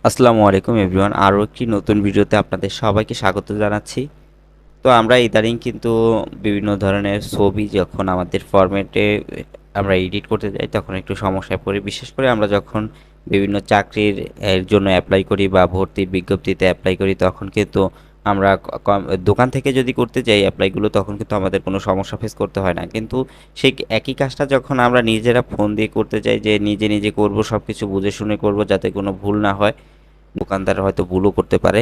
আসসালামু আলাইকুম এভরিওয়ান, আরও একটি নতুন ভিডিওতে আপনাদের সবাইকে স্বাগত জানাচ্ছি। তো আমরা ইদানিং কিন্তু বিভিন্ন ধরনের ছবি যখন আমাদের ফরম্যাটে আমরা এডিট করতে যাই তখন একটু সমস্যায় পড়ি। বিশেষ করে আমরা যখন বিভিন্ন চাকরির জন্য অ্যাপ্লাই করি বা ভর্তির বিজ্ঞপ্তিতে অ্যাপ্লাই করি তখন কিন্তু আমরা দোকান থেকে যদি করতে যাই অ্যাপ্লাইগুলো তখন কিন্তু আমাদের কোনো সমস্যা ফেস করতে হয় না। কিন্তু সেই একই কাজটা যখন আমরা নিজেরা ফোন দিয়ে করতে চাই, যে নিজে নিজে করব, সব কিছু বুঝে শুনে করব যাতে কোনো ভুল না হয়, দোকানদার হয়তো ভুলও করতে পারে।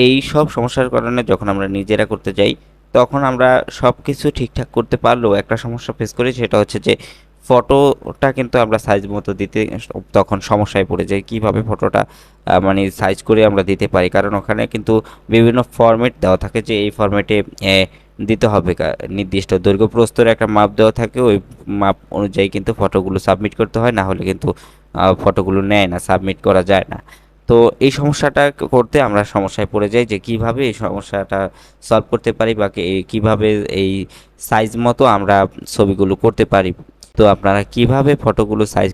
এই সব সমস্যার কারণে যখন আমরা নিজেরা করতে যাই তখন আমরা সব কিছু ঠিকঠাক করতে পারলেও একটা সমস্যা ফেস করি, সেটা হচ্ছে যে ফটোটা কিন্তু আমরা সাইজ মতো দিতে তখন সমস্যায় পড়ে যাই। কিভাবে ফটোটা মানে সাইজ করে আমরা দিতে পারি, কারণ ওখানে কিন্তু বিভিন্ন ফরম্যাট দেওয়া থাকে যে এই ফরম্যাটে দিতে হবে, নির্দিষ্ট দৈর্ঘ্য প্রস্থের একটা মাপ দেওয়া থাকে। ওই মাপ অনুযায়ী কিন্তু ফটোগুলো সাবমিট করতে হয়, না হলে কিন্তু ফটোগুলো নেয় না, সাবমিট করা যায় না। তো এই সমস্যাটা করতে আমরা সমস্যায় পড়ে যাই যে কিভাবে এই সমস্যাটা সলভ করতে পারি বা কিভাবে এই সাইজ মতো আমরা ছবিগুলো করতে পারি। তো আপনারা কিভাবে ফটোগুলো সাইজ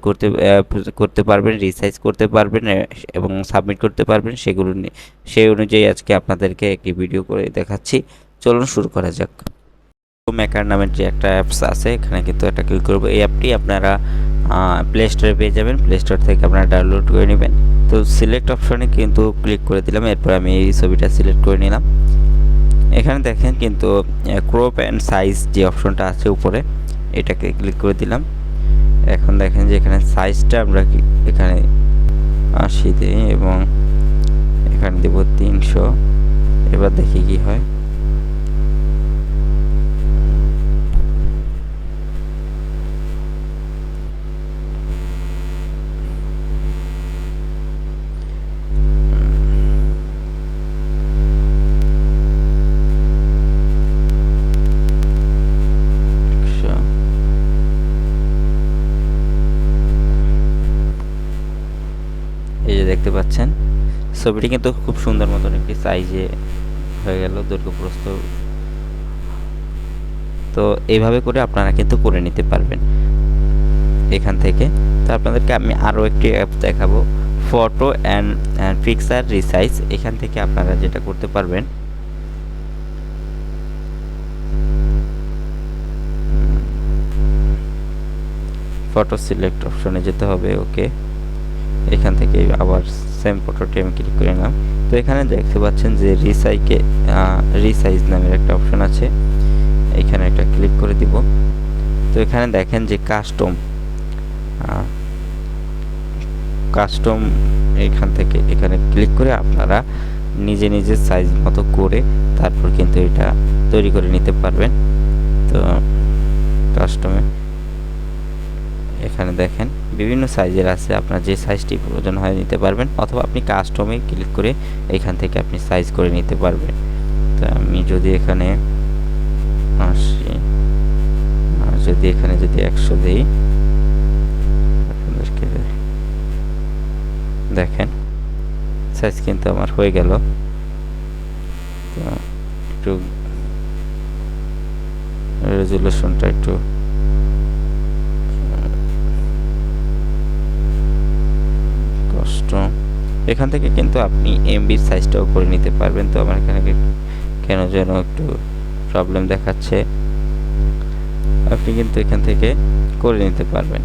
করতে পারবেন, রিসাইজ করতে পারবেন এবং সাবমিট করতে পারবেন সেগুলো সেই অনুযায়ী আজকে আপনাদেরকে একটি ভিডিও করে দেখাচ্ছি। চলুন শুরু করা যাক। মেকার নামের যে একটা অ্যাপস আছে, এখানে কিন্তু একটা ক্লিক করবো। এই অ্যাপটি আপনারা প্লে স্টোরে পেয়ে যাবেন, প্লে স্টোর থেকে আপনারা ডাউনলোড করে নেবেন। তো সিলেক্ট অপশনে কিন্তু ক্লিক করে দিলাম, এরপর আমি এই ছবিটা সিলেক্ট করে নিলাম। এখানে দেখেন কিন্তু ক্রপ অ্যান্ড সাইজ যে অপশনটা আছে উপরে, এটাকে ক্লিক করে দিলাম। এখন দেখেন যে এখানে সাইজটা আমরা এখানে 80 দিই এবং এখানে দেব 300। এবার দেখি কি হয়। এই যে দেখতে পাচ্ছেন ছবিটি কিন্তু খুব সুন্দর মতন একটি সাইজে হয়ে গেল, দৈর্ঘ্য প্রস্থ। তো এইভাবে করে আপনারা কিন্তু করে নিতে পারবেন এখান থেকে। তো আপনাদেরকে আমি আরও একটি অ্যাপ দেখাবো, ফটো অ্যান্ড পিকচার রিসাইজ। এখান থেকে আপনারা যেটা করতে পারবেন, ফটো সিলেক্ট অপশনে যেতে হবে। ওকে, এখান থেকে আবার সেম ফটোটি আমি ক্লিক করে নিলাম। তো এখানে দেখতে পাচ্ছেন যে রিসাইজ নামের একটা অপশন আছে, এখানে একটা ক্লিক করে দিব। তো এখানে দেখেন যে কাস্টম এখান থেকে এখানে ক্লিক করে আপনারা নিজে নিজে সাইজ মতো করে তারপর কিন্তু এটা তৈরি করে নিতে পারবেন। তো কাস্টমে এখানে দেখেন বিভিন্ন সাইজের আছে, আপনার যে সাইজটি প্রয়োজন হয় নিতে পারবেন, অথবা আপনি কাস্টমে ক্লিক করে এখান থেকে আপনি সাইজ করে নিতে পারবেন। তো আমি যদি এখানে 80, যদি এখানে যদি 100 দিই, দেখেন সাইজ কিন্তু আমার হয়ে গেল। তো একটু রেজুলেশনটা একটু কষ্ট। এখান থেকে কিন্তু আপনি এমবির সাইজটাও করে নিতে পারবেন। তো আমার এখানে কেন যেন একটু প্রবলেম দেখাচ্ছে, আপনি কিন্তু এখান থেকে করে নিতে পারবেন।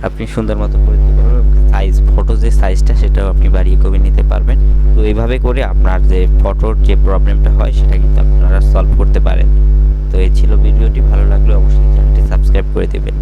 আপনি সুন্দর মতো করে দিতে পারবেন। সাইজ, ফটো যে সাইজটা সেটাও আপনি বাড়িয়ে কমিয়ে নিতে পারবেন। তো এইভাবে করে আপনার যে ফটোর যে প্রবলেমটা হয় সেটা কিন্তু আপনারা সলভ করতে পারেন। তো এই ছিল ভিডিওটি, ভালো লাগলে অবশ্যই চ্যানেলটি সাবস্ক্রাইব করে দেবেন।